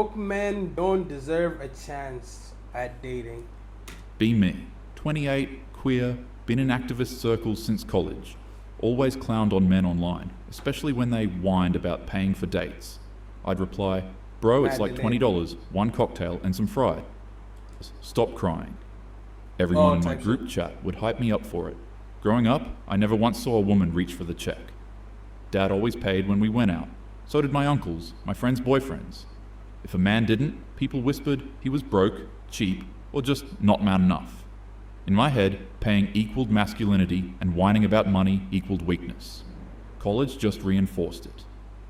Broke men don't deserve a chance at dating. Be me. 28, queer, been in activist circles since college. Always clowned on men online, especially when they whined about paying for dates. I'd reply, bro, it's like $20, one cocktail and some fries. Stop crying. Everyone in my group chat would hype me up for it. Growing up, I never once saw a woman reach for the check. Dad always paid when we went out. So did my uncles, my friends' boyfriends. If a man didn't, people whispered he was broke, cheap, or just not man enough. In my head, paying equaled masculinity and whining about money equaled weakness. College just reinforced it.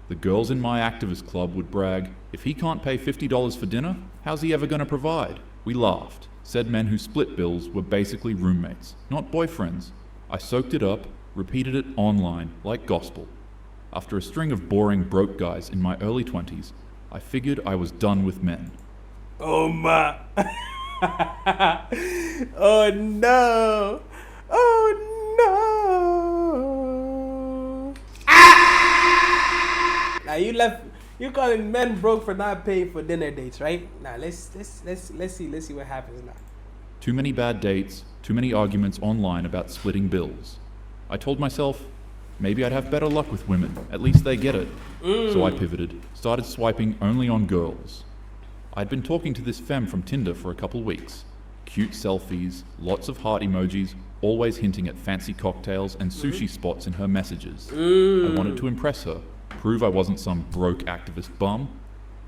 The girls in my activist club would brag, if he can't pay $50 for dinner, how's he ever going to provide? We laughed. Said men who split bills were basically roommates, not boyfriends. I soaked it up, repeated it online like gospel. After a string of boring broke guys in my early 20s, I figured I was done with men. Oh my. Oh no. Oh no. Ah! Now you calling men broke for not paying for dinner dates, right? Now let's see what happens now. Too many bad dates, too many arguments online about splitting bills. I told myself, maybe I'd have better luck with women, at least they get it. So I pivoted, started swiping only on girls. I'd been talking to this femme from Tinder for a couple weeks. Cute selfies, lots of heart emojis, always hinting at fancy cocktails and sushi spots in her messages. I wanted to impress her, prove I wasn't some broke activist bum.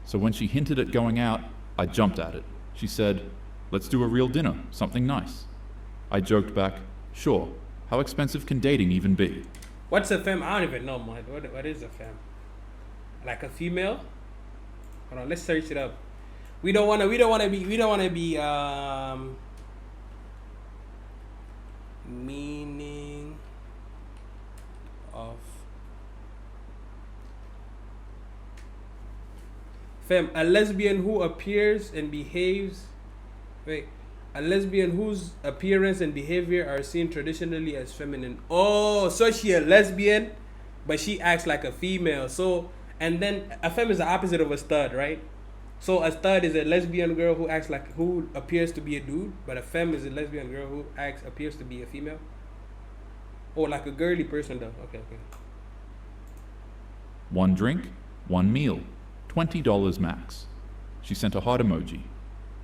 So when she hinted at going out, I jumped at it. She said, let's do a real dinner, something nice. I joked back, sure, how expensive can dating even be? What's a femme? I don't even know, man. What is a femme? Like a female? Hold on, let's search it up. We don't wanna be meaning of femme, a lesbian who appears and behaves a lesbian whose appearance and behavior are seen traditionally as feminine. Oh, so she a lesbian, but she acts like a female. So, and then a femme is the opposite of a stud, right? So a stud is a lesbian girl who appears to be a dude, but a femme is a lesbian girl who appears to be a female. Or like a girly person though. Okay. One drink, one meal, $20 max. She sent a heart emoji.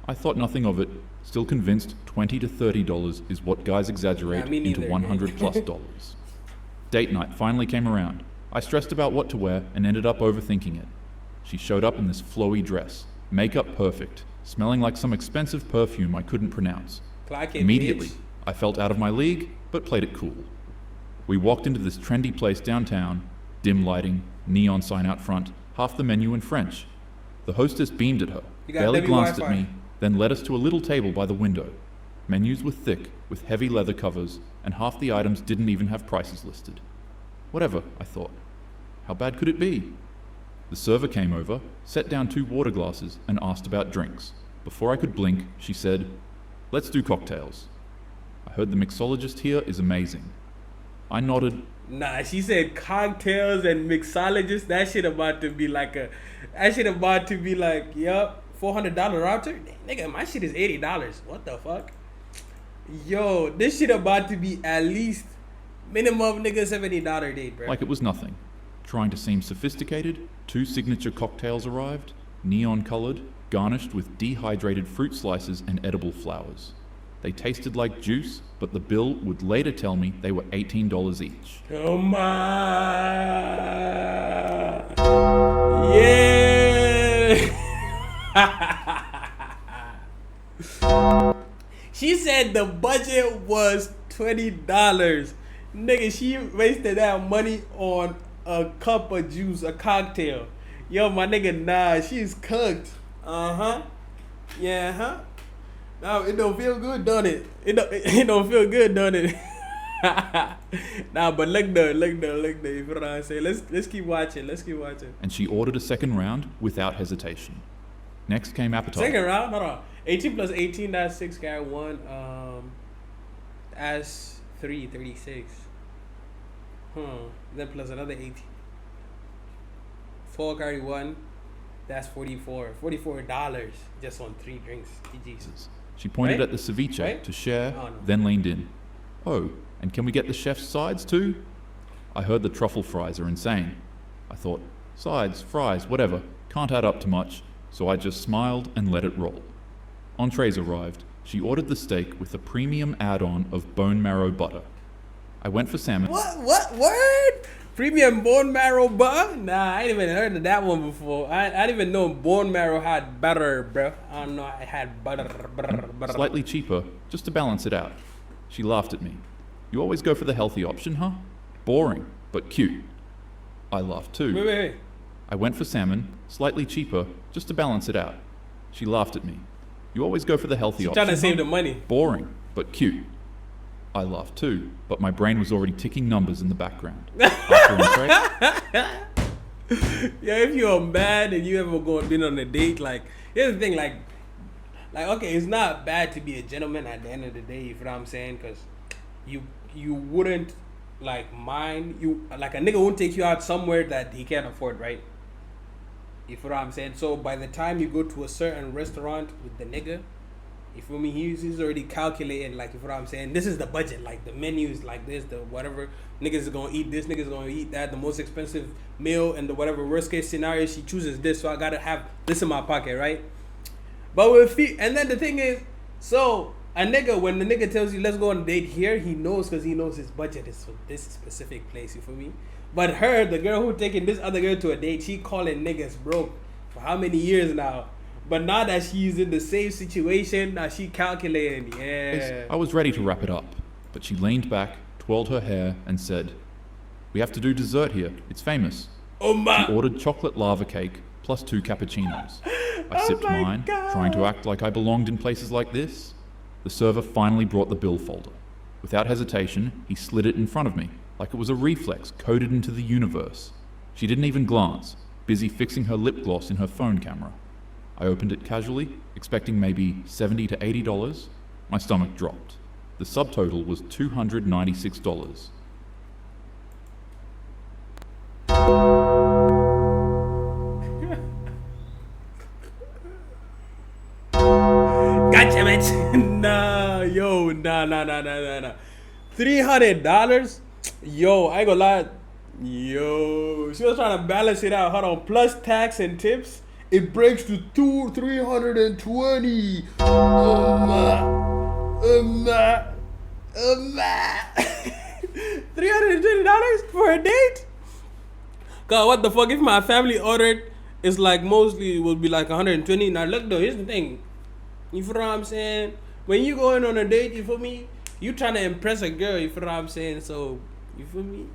I thought nothing of it, still convinced $20 to $30 is what guys exaggerate into $100 plus dollars. Date night finally came around. I stressed about what to wear and ended up overthinking it. She showed up in this flowy dress, makeup perfect, smelling like some expensive perfume I couldn't pronounce. Immediately, I felt out of my league, but played it cool. We walked into this trendy place downtown, dim lighting, neon sign out front, half the menu in French. The hostess beamed at her, barely glanced at me, then led us to a little table by the window. Menus were thick, with heavy leather covers, and half the items didn't even have prices listed. Whatever, I thought. How bad could it be? The server came over, set down 2 water glasses, and asked about drinks. Before I could blink, she said, let's do cocktails. I heard the mixologist here is amazing. I nodded. Nah, she said cocktails and mixologist. That shit about to be like, yup, $400 router? Nigga, my shit is $80. What the fuck? Yo, this shit about to be at least minimum nigga $70 date, bro. Like it was nothing. Trying to seem sophisticated, 2 signature cocktails arrived, neon colored, garnished with dehydrated fruit slices and edible flowers. They tasted like juice, but the bill would later tell me they were $18 each. Come on. Yeah. She said the budget was $20. Nigga, she wasted that money on a cup of juice, a cocktail. Yo, my nigga, nah, she's cooked. Yeah, No, it don't feel good, don't it? It don't feel good, don't it? Nah, but look though. You know what I'm saying? Let's keep watching. And she ordered a second round without hesitation. Next came appetizers. Second round? Hold on. 18 plus 18, that's 6. Carry 1. That's 3, 36. Then plus another 18. 4 carry 1. That's $44 just on 3 drinks. Jesus. She pointed Right? at the ceviche Right? to share, Oh, no. then leaned in. Oh, and can we get the chef's sides too? I heard the truffle fries are insane. I thought, sides, fries, whatever, can't add up to much, so I just smiled and let it roll. Entrees arrived. She ordered the steak with a premium add-on of bone marrow butter. I went for salmon. What word? Premium bone marrow butter? Nah, I ain't even heard of that one before. I didn't even know bone marrow had butter, bro. I don't know. I had butter. Slightly cheaper, just to balance it out. She laughed at me. You always go for the healthy option, huh? Boring, but cute. I laughed too. Wait. I went for salmon, slightly cheaper, just to balance it out. She laughed at me. You always go for the healthy option, Trying to save huh? the money. Boring, but cute. I laughed too, but my brain was already ticking numbers in the background. After entree, Yeah, if you're mad and you ever been on a date, like, here's the thing, like, okay, it's not bad to be a gentleman at the end of the day, you know what I'm saying? Because you wouldn't, like, mind, like, a nigga won't take you out somewhere that he can't afford, right? You feel what I'm saying? So by the time you go to a certain restaurant with the nigga, you feel me? He's already calculating, like, you feel what I'm saying? This is the budget, like, the menu is like this, the whatever. Niggas is gonna eat this, niggas is gonna eat that, the most expensive meal, and the whatever worst case scenario, she chooses this, so I gotta have this in my pocket, right? But and then the thing is, so a nigga, when the nigga tells you let's go on a date here, he knows, because he knows his budget is for this specific place, you feel me? But her, the girl who taking this other girl to a date, she calling niggas broke for how many years now? But now that she's in the same situation, now she calculating, yeah. I was ready to wrap it up, but she leaned back, twirled her hair, and said, "We have to do dessert here. It's famous." Oh my! She ordered chocolate lava cake plus 2 cappuccinos. I sipped my mine, God. trying to act like I belonged in places like this. The server finally brought the bill folder. Without hesitation, he slid it in front of me, like it was a reflex coded into the universe. She didn't even glance, busy fixing her lip gloss in her phone camera. I opened it casually, expecting maybe $70 to $80. My stomach dropped. The subtotal was $296. God damn it! Nah. $300? Yo, I ain't gonna lie. Yo, she was trying to balance it out. Hold on, plus tax and tips, it breaks to $320. $320 for a date? God, what the fuck? If my family ordered, it's like mostly it would be like 120. Now look though, here's the thing. You feel what I'm saying? When you going on a date, you feel me? You trying to impress a girl, you feel what I'm saying? So, you feel me?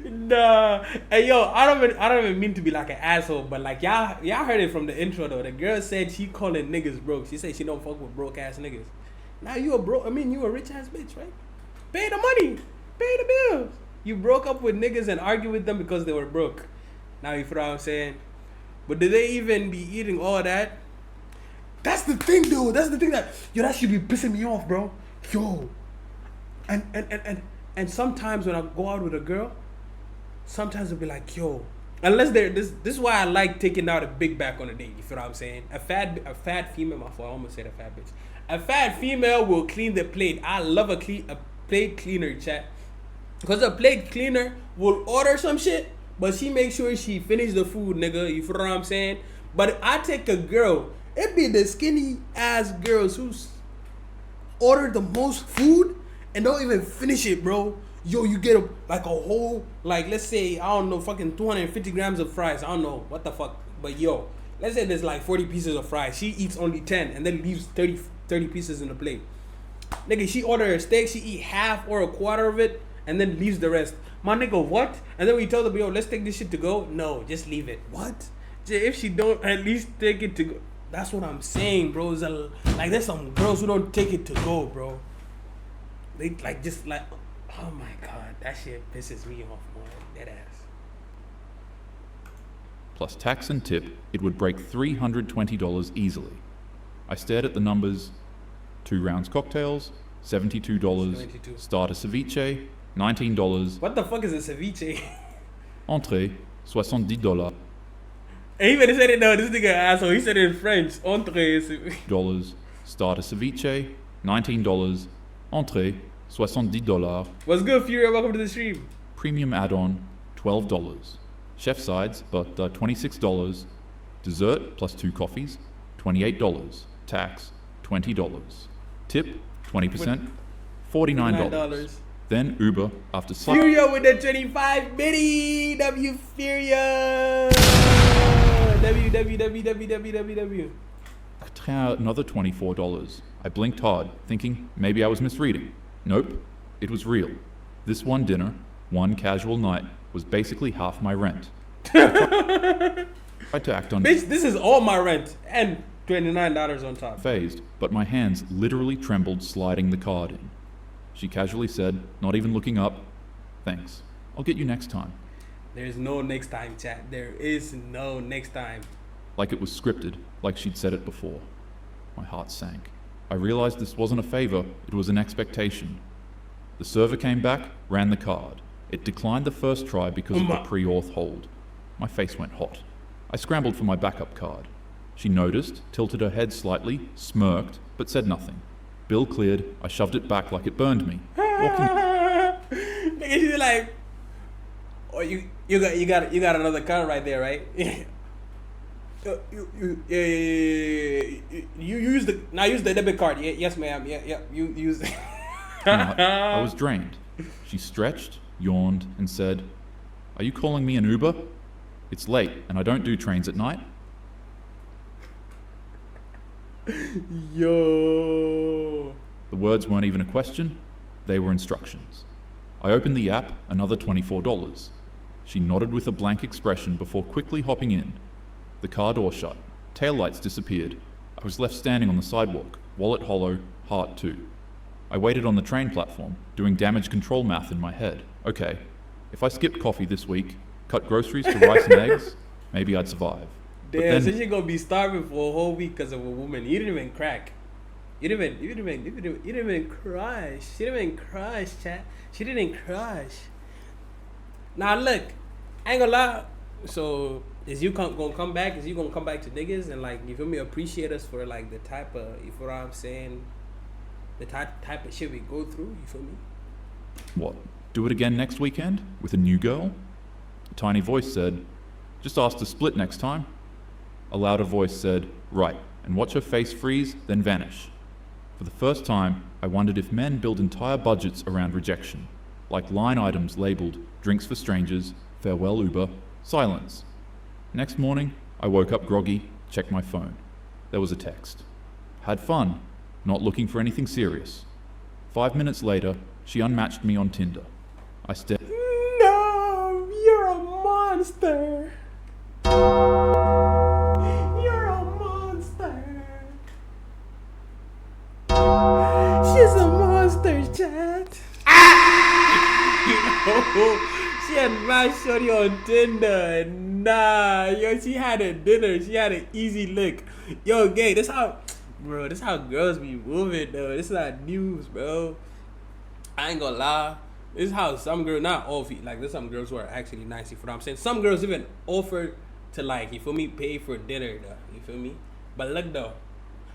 Nah. Hey yo, I don't even mean to be like an asshole, but like y'all heard it from the intro though. The girl said she calling niggas broke. She said she don't fuck with broke ass niggas. Now you a rich ass bitch, right? Pay the money. Pay the bills. You broke up with niggas and argue with them because they were broke. Now you feel what I'm saying? But did they even be eating all that? That's the thing, dude. That's the thing that should be pissing me off, bro. Yo. And sometimes when I go out with a girl, sometimes I'll be like, yo, unless they're this is why I like taking out a big back on a date. You feel what I'm saying? A fat female, my fault, I almost said a fat bitch. A fat female will clean the plate. I love a plate cleaner, chat. Because a plate cleaner will order some shit, but she makes sure she finish the food, nigga. You feel what I'm saying? But I take a girl, it be the skinny ass girls who order the most food and don't even finish it, bro. Yo, you get a whole, like, let's say, I don't know, fucking 250 grams of fries. I don't know what the fuck. But yo, let's say there's like 40 pieces of fries. She eats only 10 and then leaves 30 pieces in the plate. Nigga, she order a steak, she eat half or a quarter of it and then leaves the rest. My nigga, what? And then we tell them, yo, let's take this shit to go. No, just leave it. What? If she don't at least take it to go. That's what I'm saying, bro. Like, there's some girls who don't take it to go, bro. They like just like, oh my god, that shit pisses me off, man. Dead ass. Plus tax and tip, it would break $320 easily. I stared at the numbers. 2 rounds cocktails, $72. 72. Starter ceviche, $19. What the fuck is a ceviche? Entrée, $70. And he better said it though, this nigga asshole. He said it in French. Entrée. Dollars. Starter ceviche, $19. Entrée, $70. What's good, Fury? Welcome to the stream. Premium add-on, $12. Chef sides, but $26. Dessert plus 2 coffees, $28. Tax, $20. Tip, 20%, $49. Then Uber after Furio with the 25 bitty. W Furio. W. Another $24. I blinked hard, thinking maybe I was misreading. Nope, it was real. This one dinner, one casual night, was basically half my rent. I tried to act on Bitch, this is all my rent and $29 on top. Phased, but my hands literally trembled sliding the card in. She casually said, not even looking up, "Thanks. I'll get you next time." There's no next time, chat. There is no next time. Like it was scripted, like she'd said it before. My heart sank. I realized this wasn't a favor, it was an expectation. The server came back, ran the card. It declined the first try because of the pre-auth hold. My face went hot. I scrambled for my backup card. She noticed, tilted her head slightly, smirked, but said nothing. Bill cleared, I shoved it back like it burned me. Nigga, she's like, oh, you got another card right there, right? You use the debit card. Yes, ma'am. Yeah. You use. I was drained. She stretched, yawned, and said, "Are you calling me an Uber? It's late, and I don't do trains at night." Yo. The words weren't even a question, they were instructions. I opened the app, another $24. She nodded with a blank expression before quickly hopping in. The car door shut, taillights disappeared. I was left standing on the sidewalk, wallet hollow, heart too. I waited on the train platform, doing damage control math in my head. Okay, if I skipped coffee this week, cut groceries to rice and eggs, maybe I'd survive. Damn, so you're gonna be starving for a whole week because of a woman. You didn't even crack. You didn't even crush. She didn't even crush, chat. She didn't crush. Now look, I ain't gonna lie. So is you gonna come back? Is you gonna come back to niggas and like, you feel me, appreciate us for like the type of, you feel what I'm saying, the type of shit we go through, you feel me? What, do it again next weekend? With a new girl? A tiny voice said, "Just ask to split next time." A louder voice said, "Right," and watch her face freeze, then vanish. For the first time, I wondered if men build entire budgets around rejection, like line items labeled "drinks for strangers," "farewell Uber," silence. Next morning, I woke up groggy, checked my phone. There was a text. "Had fun, not looking for anything serious." 5 minutes later, she unmatched me on Tinder. I stared. No, you're a monster. You're a monster. She's a monster, chat. She had my shorty on Tinder. Nah, yo, she had a dinner. She had an easy lick. Yo, gay, this how girls be moving, though. This is not news, bro. I ain't gonna lie. This is how some girls, not all feet, like there's some girls who are actually nice, you feel what I'm saying? Some girls even offer to, like, you feel me, pay for dinner, though, you feel me? But look, though.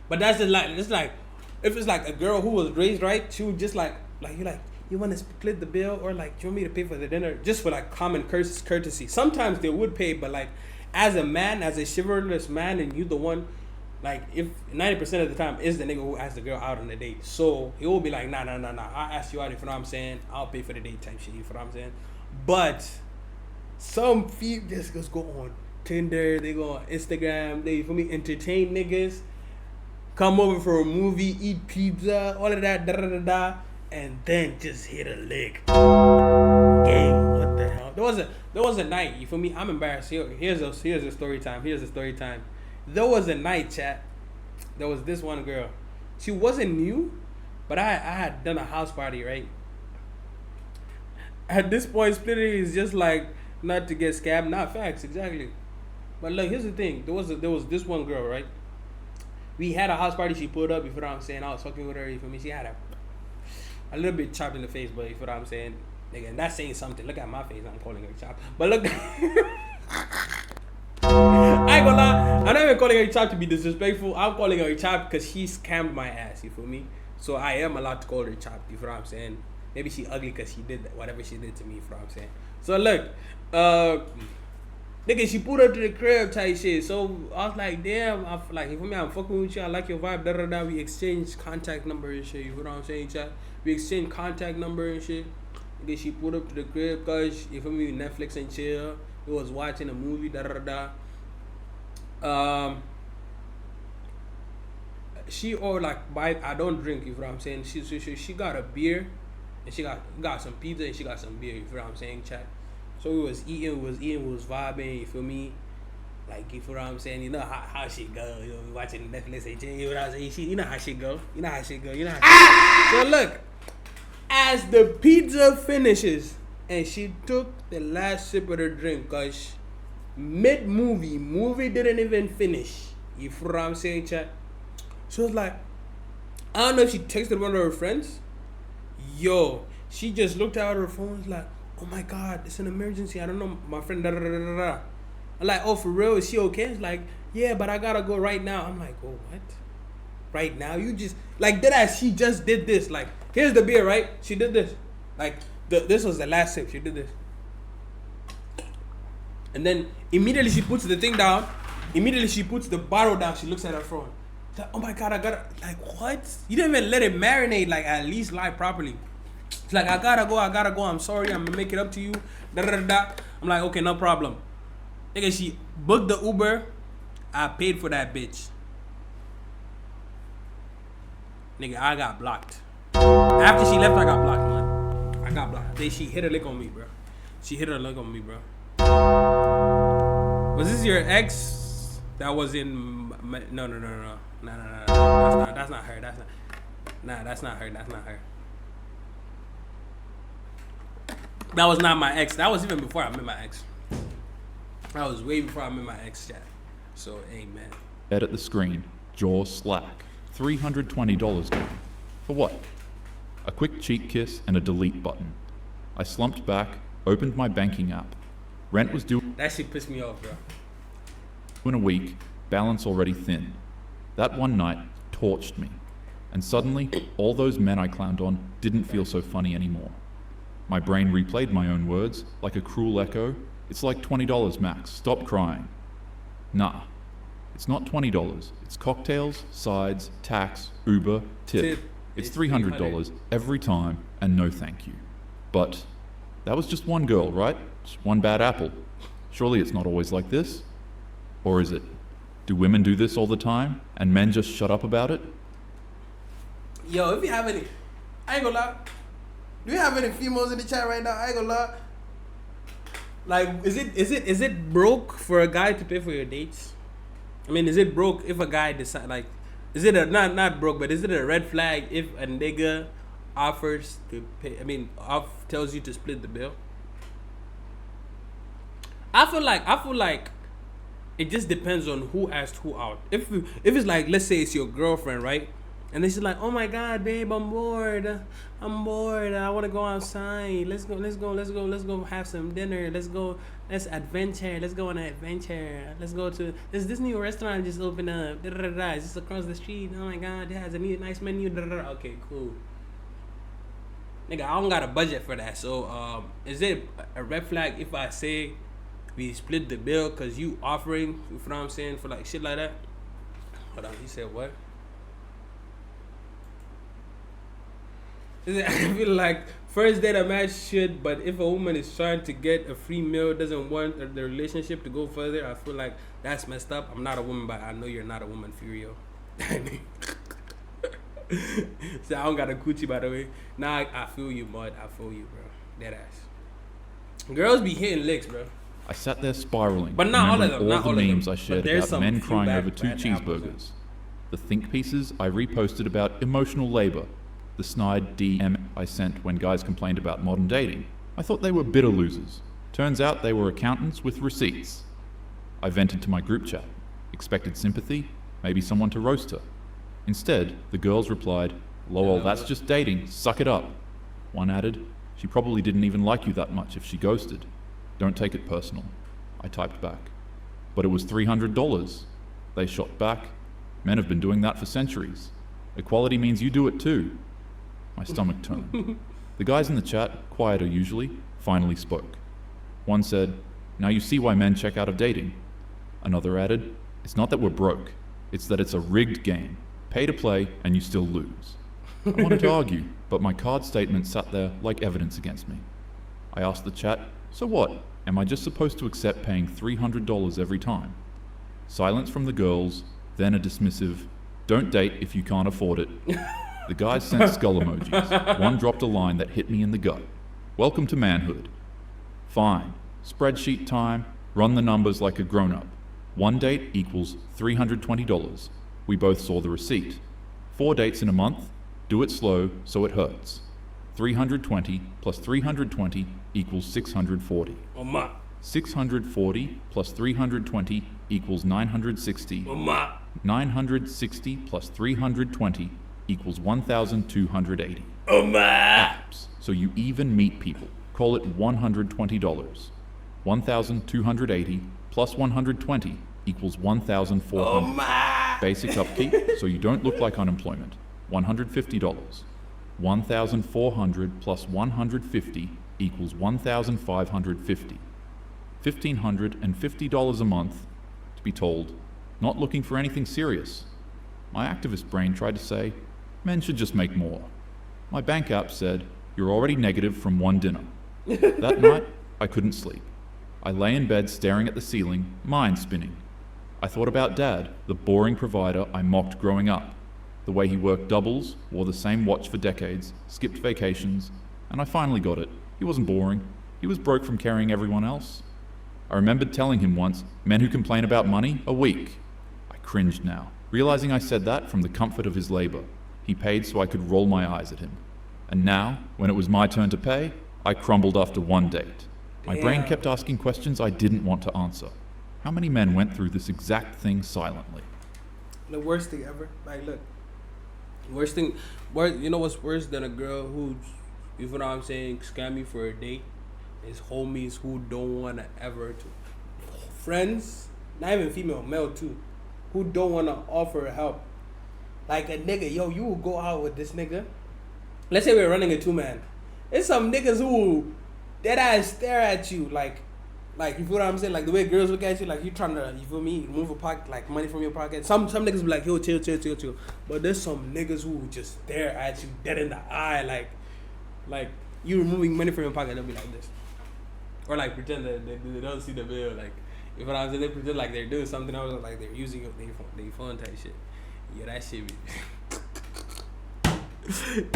But that's just like, it's like, if it's like a girl who was raised right, she would just like you're like, you want to split the bill, or like, you want me to pay for the dinner, just for like common courtesy. Sometimes they would pay, but like, as a man, as a chivalrous man, and you the one, like, if 90% of the time is the nigga who asks the girl out on the date, so he will be like, nah, I'll ask you out, you know what I'm saying, I'll pay for the date type shit, you know what I'm saying? But some feet just go on Tinder, they go on Instagram, they, for me, entertain niggas, come over for a movie, eat pizza, all of that, and then just hit a lick. Gang, what the hell? There was a night, you feel me? I'm embarrassed. Here's a story time. There was a night, chat. There was this one girl. She wasn't new, but I had done a house party, right? At this point, splitting is just like not to get scabbed. Not facts, exactly. But look, here's the thing. There was this one girl, right? We had a house party. She pulled up. You feel what I'm saying? I was fucking with her. You feel me? She had a little bit chopped in the face, but you feel what I'm saying? Nigga, and that's saying something. Look at my face. I'm calling her chop. But look. I ain't gonna lie. I'm not even calling her chop to be disrespectful. I'm calling her chop because she scammed my ass. You feel me? So I am allowed to call her chop. You feel what I'm saying? Maybe she ugly because she did whatever she did to me. You feel what I'm saying? So look. Nigga, she pulled up to the crib type shit. So I was like, damn, I feel like, you feel me? I'm fucking with you. I like your vibe. Da da da. We exchanged contact number and shit. You feel what I'm saying, chat? We exchanged contact number and shit. Nigga, she pulled up to the crib cause you feel me? Netflix and chill. We was watching a movie. Da da da. She or like I don't drink. You feel what I'm saying? She got a beer, and she got some pizza and she got some beer. You feel what I'm saying, chat? So we was eating, we was vibing, you feel me? Like, you feel what I'm saying? You know how shit go. You know, we watching Netflix and chill, you know what I'm saying? You know how shit go. You know how shit go. So look, as the pizza finishes, and she took the last sip of her drink, cause movie didn't even finish. You feel what I'm saying, chat? She was like, I don't know if she texted one of her friends. Yo, she just looked at her phone, was like, oh my God, it's an emergency. I don't know, my friend. Da, da, da, da, da. I'm like, oh, for real? Is she okay? It's like, yeah, but I gotta go right now. I'm like, oh, what? Right now? You just like that? She just did this. Like, here's the beer, right? She did this. Like, this was the last sip. She did this, and then immediately she puts the thing down. Immediately she puts the bottle down. She looks at her phone. She's like, oh my God, I gotta. Like, what? You didn't even let it marinate. Like, at least lie properly. It's like, I gotta go, I'm sorry, I'm gonna make it up to you. Da, da, da, da. I'm like, okay, no problem. Nigga, she booked the Uber. I paid for that bitch. Nigga, I got blocked. After she left, I got blocked, man. I got blocked. Then she hit a lick on me, bro. Was this your ex that was in... No. That's not her. That's not her. That was not my ex. That was even before I met my ex. That was way before I met my ex, chat. So, amen. Edit the screen. Jaw slack. $320 gone. For what? A quick cheek kiss and a delete button. I slumped back, opened my banking app. Rent was due That shit pissed me off, bro. in a week, balance already thin. That one night torched me. And suddenly, all those men I clowned on didn't feel so funny anymore. My brain replayed my own words, like a cruel echo. It's like $20 max, stop crying. Nah, it's not $20. It's cocktails, sides, tax, Uber, tip. It's $300 every time, and no thank you. But that was just one girl, right? Just one bad apple. Surely it's not always like this? Or is it? Do women do this all the time, and men just shut up about it? Yo, if you have any... I ain't gonna lie. Do you have any females in the chat right now? I ain't gonna lie. Like, is it broke for a guy to pay for your dates? I mean, is it broke if a guy decide, like, is it a not broke, but is it a red flag if a nigga offers to pay? I mean, tells you to split the bill. I feel like it just depends on who asked who out. If it's like, let's say it's your girlfriend, right? And then she's like, oh my God, babe, I'm bored. I want to go outside. Let's go have some dinner. Let's adventure. Let's go on an adventure. Let's go to this new restaurant just opened up. It's just across the street. Oh my God, it has a nice menu. Okay, cool. Nigga, I don't got a budget for that. So, is it a red flag if I say we split the bill because you offering, you know what I'm saying, for like shit like that? Hold on, he said what? I feel like first date a match should, but if a woman is trying to get a free meal, doesn't want the relationship to go further, I feel like that's messed up. I'm not a woman, but I know you're not a woman, Furio. So I don't got a coochie, by the way. Nah, I feel you, bud. I feel you, bro. Dead ass. Girls be hitting licks, bro. I sat there spiraling, but not all of them. all the memes I shared about some men crying over 2 bad cheeseburgers. The think pieces I reposted about emotional labor. The snide DM I sent when guys complained about modern dating. I thought they were bitter losers. Turns out they were accountants with receipts. I vented to my group chat. Expected sympathy, maybe someone to roast her. Instead, the girls replied, lol, that's just dating, suck it up. One added, She probably didn't even like you that much if she ghosted. Don't take it personal. I typed back. But it was $300. They shot back. Men have been doing that for centuries. Equality means you do it too. My stomach turned. The guys in the chat, quieter usually, finally spoke. One said, "Now you see why men check out of dating." Another added, "It's not that we're broke. It's that it's a rigged game. Pay to play and you still lose." I wanted to argue, but my card statement sat there like evidence against me. I asked the chat, "So what? Am I just supposed to accept paying $300 every time?" Silence from the girls, then a dismissive, "Don't date if you can't afford it." The guys sent skull emojis. One dropped a line that hit me in the gut. "Welcome to manhood." Fine. Spreadsheet time. Run the numbers like a grown-up. One date equals $320. We both saw the receipt. 4 dates in a month. Do it slow so it hurts. 320 plus 320 equals 640. 640 plus 320 equals 960. 960 plus 320 equals 1,280. Apps. So you even meet people. Call it $120. 1,280 plus 120 equals 1,400. Basic upkeep, so you don't look like unemployment. $150. 1,400 plus 150 equals 1,550. $1,550 a month, to be told, not looking for anything serious. My activist brain tried to say, men should just make more. My bank app said, you're already negative from one dinner. That night, I couldn't sleep. I lay in bed staring at the ceiling, mind spinning. I thought about Dad, the boring provider I mocked growing up. The way he worked doubles, wore the same watch for decades, skipped vacations, and I finally got it. He wasn't boring. He was broke from carrying everyone else. I remembered telling him once, men who complain about money are weak. I cringed now, realizing I said that from the comfort of his labor. He paid so I could roll my eyes at him. And now, when it was my turn to pay, I crumbled after one date. My brain kept asking questions I didn't want to answer. How many men went through this exact thing silently? The worst thing ever. Like, look. You know what's worse than a girl who, you know what I'm saying, scam you for a date? Is homies who don't want to ever friends, not even female, male too, who don't want to offer help. Like a nigga, yo, you will go out with this nigga. Let's say we're running a 2-man. It's some niggas who dead ass stare at you like you feel what I'm saying? Like the way girls look at you, like you trying to, you feel me, move a pocket, like money from your pocket. Some niggas be like, yo, chill. But there's some niggas who just stare at you dead in the eye, like you removing money from your pocket, they'll be like this. Or like pretend that they don't see the bill, like, you know what I'm saying? They pretend like they're doing something else, like they're using their phone type shit. Yeah, that shit be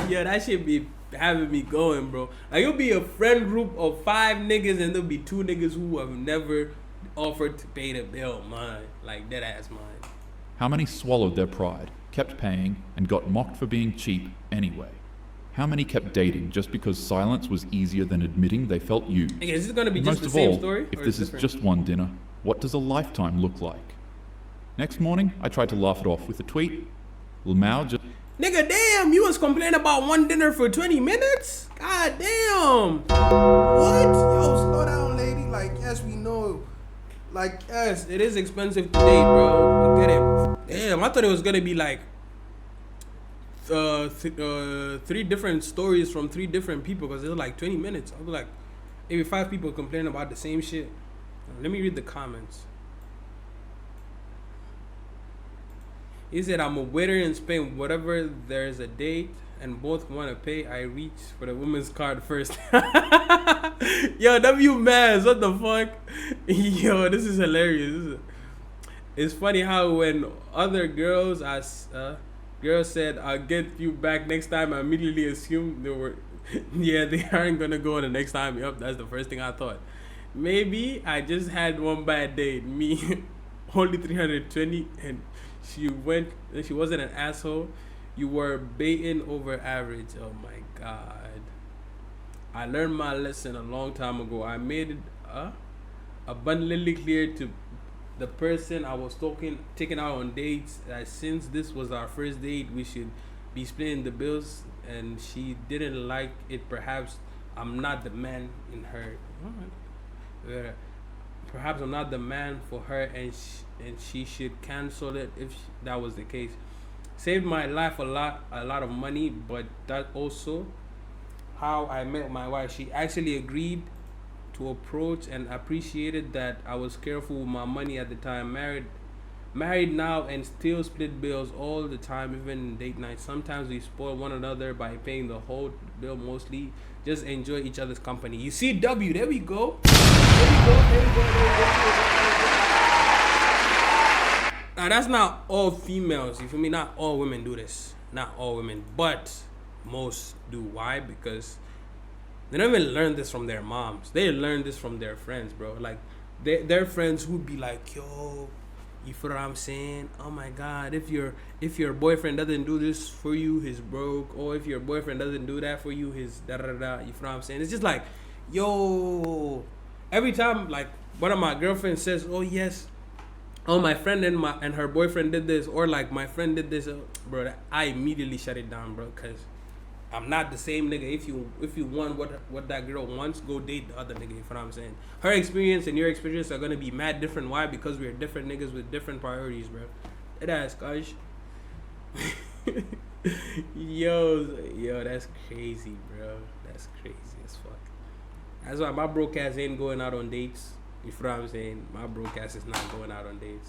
yeah, that shit be having me going, bro. Like, you'll be a friend group of 5 niggas and there'll be 2 niggas who have never offered to pay the bill, mine. Like, dead ass mine. How many swallowed their pride, kept paying, and got mocked for being cheap anyway? How many kept dating just because silence was easier than admitting they felt used? Okay, is this gonna be just Most the of same all, story? if this is just one dinner, what does a lifetime look like? Next morning, I tried to laugh it off with a tweet. Lamau just... Nigga, damn, you was complaining about one dinner for 20 minutes? God damn. What? Yo, slow down, lady. Like, yes, we know. Like, yes, it is expensive to date, bro. I get it. Damn, I thought it was gonna be like 3 different stories from 3 different people, because it was like 20 minutes. I was like, maybe 5 people complaining about the same shit. Let me read the comments. He said, I'm a waiter in Spain. Whatever there's a date and both want to pay, I reach for the woman's card first. Yo, W man, what the fuck? Yo, this is hilarious. It's funny how when other girls said, I'll get you back next time, I immediately assumed they were, yeah, they aren't going to go on the next time. Yup, that's the first thing I thought. Maybe I just had one bad date. Me, only 320, and she wasn't an asshole. You were baiting over average. Oh my God. I learned my lesson a long time ago. I made it abundantly clear to the person I was taking out on dates that since this was our first date, we should be splitting the bills, and she didn't like it. Perhaps I'm not the man in her. Perhaps I'm not the man for her, and she should cancel it if that was the case. Saved my life a lot of money, but that also how I met my wife. She actually agreed to approach and appreciated that I was careful with my money at the time. Married now and still split bills all the time, even in date night. Sometimes we spoil one another by paying the whole bill, mostly just enjoy each other's company. You see, W, there we go. Now that's not all females, you feel me? Not all women do this. Not all women, but most do. Why? Because they don't even learn this from their moms. They learn this from their friends, bro. Like their friends would be like, yo, you feel what I'm saying? Oh my God, if your boyfriend doesn't do this for you, he's broke. Or if your boyfriend doesn't do that for you, he's da da da. You feel what I'm saying? It's just like, yo, every time like one of my girlfriends says, oh yes, oh my friend and her boyfriend did this, or like my friend did this, bro, I immediately shut it down, bro, because I'm not the same nigga. If you want what that girl wants, go date the other nigga. You know what I'm saying? Her experience and your experience are gonna be mad different. Why? Because we're different niggas with different priorities, bro. That ass, gosh. yo, that's crazy, bro. That's crazy as fuck. That's why my broke ass ain't going out on dates. You know what I'm saying? My broke ass is not going out on dates.